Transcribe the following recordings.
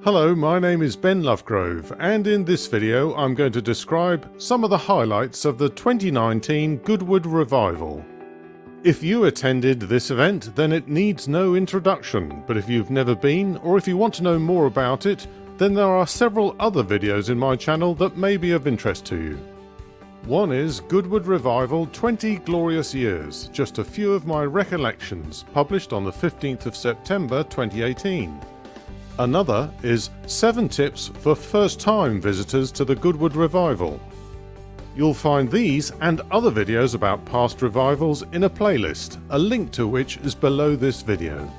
Hello, my name is Ben Lovegrove, and in this video I'm going to describe some of the highlights of the 2019 Goodwood Revival. If you attended this event, then it needs no introduction, but if you've never been, or if you want to know more about it, then there are several other videos in my channel that may be of interest to you. One is Goodwood Revival 20 Glorious Years, just a few of my recollections, published on the 15th of September 2018. Another is 7 tips for first-time visitors to the Goodwood Revival. You'll find these and other videos about past revivals in a playlist, a link to which is below this video.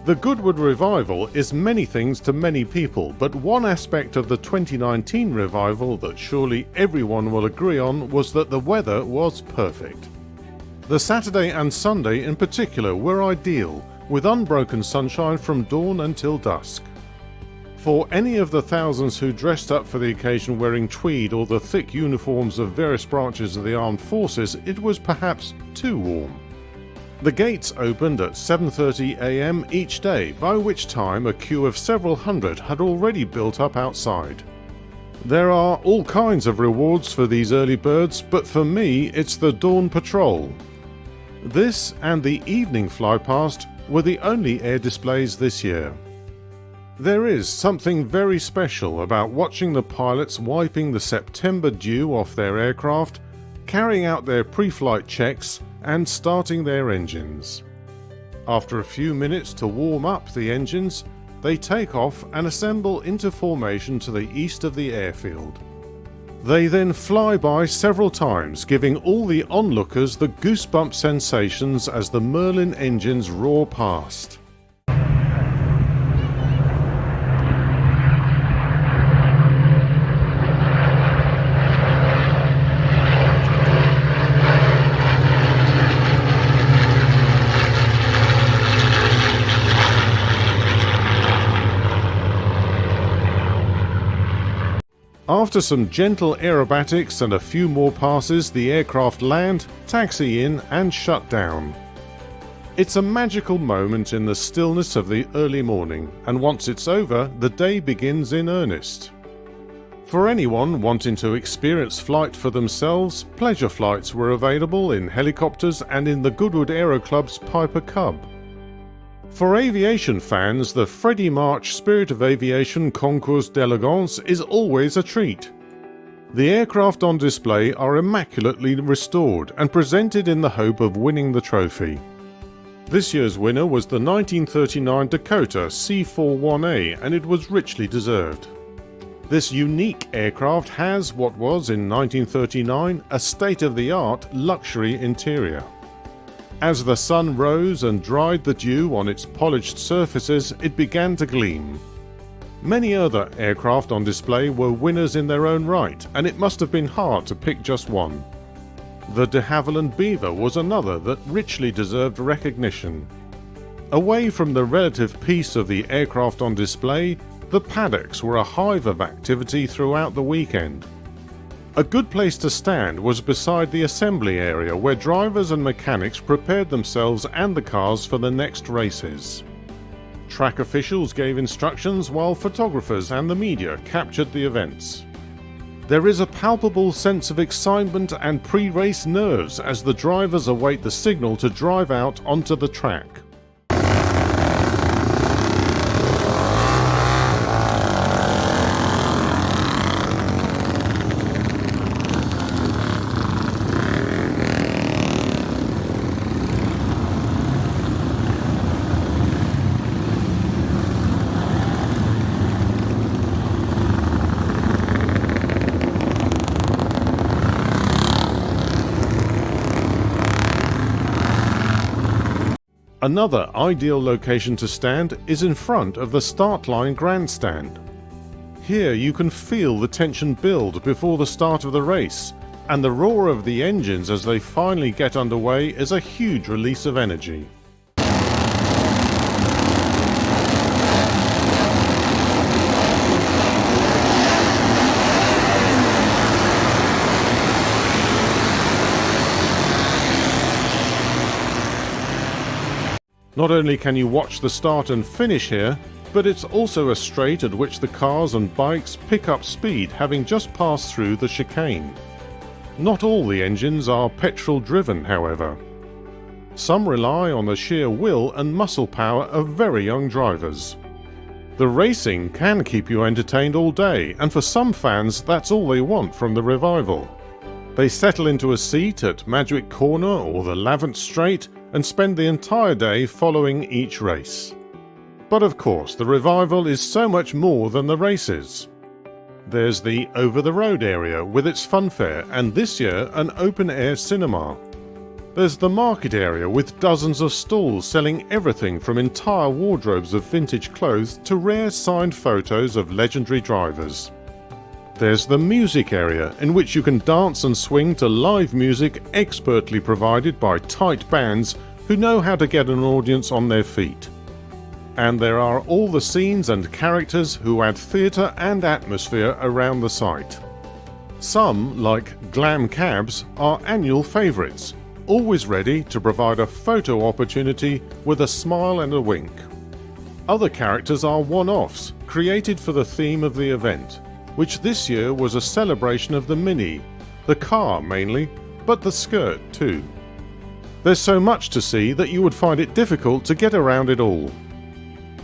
The Goodwood Revival is many things to many people, but one aspect of the 2019 revival that surely everyone will agree on was that the weather was perfect. The Saturday and Sunday in particular were ideal, with unbroken sunshine from dawn until dusk. For any of the thousands who dressed up for the occasion wearing tweed or the thick uniforms of various branches of the armed forces, it was perhaps too warm. The gates opened at 7:30 AM each day, by which time a queue of several hundred had already built up outside. There are all kinds of rewards for these early birds, but for me it's the dawn patrol. This and the evening flypast were the only air displays this year. There is something very special about watching the pilots wiping the September dew off their aircraft, carrying out their pre-flight checks and starting their engines. After a few minutes to warm up the engines, they take off and assemble into formation to the east of the airfield. They then fly by several times, giving all the onlookers the goosebump sensations as the Merlin engines roar past. After some gentle aerobatics and a few more passes, the aircraft land, taxi in and shut down. It's a magical moment in the stillness of the early morning, and once it's over, the day begins in earnest. For anyone wanting to experience flight for themselves, pleasure flights were available in helicopters and in the Goodwood Aero Club's Piper Cub. For aviation fans, the Freddie March Spirit of Aviation concours d'elegance is always a treat. The aircraft on display are immaculately restored and presented in the hope of winning the trophy. This year's winner was the 1939 Dakota C-41A, and it was richly deserved. This unique aircraft has what was in 1939 a state-of-the-art luxury interior. As the sun rose and dried the dew on its polished surfaces, it began to gleam. Many other aircraft on display were winners in their own right, and it must have been hard to pick just one. The de Havilland Beaver was another that richly deserved recognition. Away from the relative peace of the aircraft on display, the Paddocks were a hive of activity throughout the weekend. A good place to stand was beside the assembly area, where drivers and mechanics prepared themselves and the cars for the next races. Track officials gave instructions while photographers and the media captured the events. There is a palpable sense of excitement and pre-race nerves as the drivers await the signal to drive out onto the track. Another ideal location to stand is in front of the start line grandstand. Here you can feel the tension build before the start of the race, and the roar of the engines as they finally get underway is a huge release of energy. Not only can you watch the start and finish here, but it's also a straight at which the cars and bikes pick up speed, having just passed through the chicane. Not all the engines are petrol driven, however. Some rely on the sheer will and muscle power of very young drivers. The racing can keep you entertained all day, and for some fans that's all they want from the revival. They settle into a seat at Madgwick Corner or the Lavant Straight and spend the entire day following each race. But of course, the revival is so much more than the races. There's the over-the-road area with its fun fair, and this year an open-air cinema. There's the market area with dozens of stalls selling everything from entire wardrobes of vintage clothes to rare signed photos of legendary drivers. There's the music area, in which you can dance and swing to live music expertly provided by tight bands who know how to get an audience on their feet. And there are all the scenes and characters who add theatre and atmosphere around the site. Some, like Glam Cabs, are annual favourites, always ready to provide a photo opportunity with a smile and a wink. Other characters are one-offs, created for the theme of the event, which this year was a celebration of the Mini, the car mainly, but the skirt too. There's so much to see that you would find it difficult to get around it all.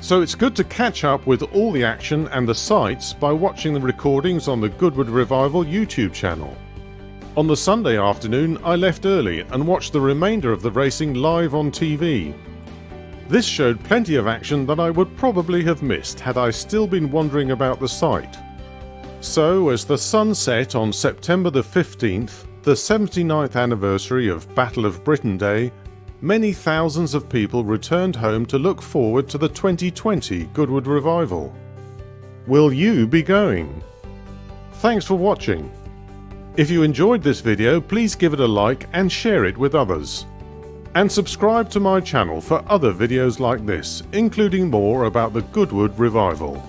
So it's good to catch up with all the action and the sights by watching the recordings on the Goodwood Revival YouTube channel. On the Sunday afternoon I left early and watched the remainder of the racing live on TV. This showed plenty of action that I would probably have missed had I still been wandering about the site. So as the sun set on September the 15th, the 79th anniversary of Battle of Britain Day, many thousands of people returned home to look forward to the 2020 Goodwood Revival. Will you be going? Thanks for watching. If you enjoyed this video, please give it a like and share it with others. And subscribe to my channel for other videos like this, including more about the Goodwood Revival.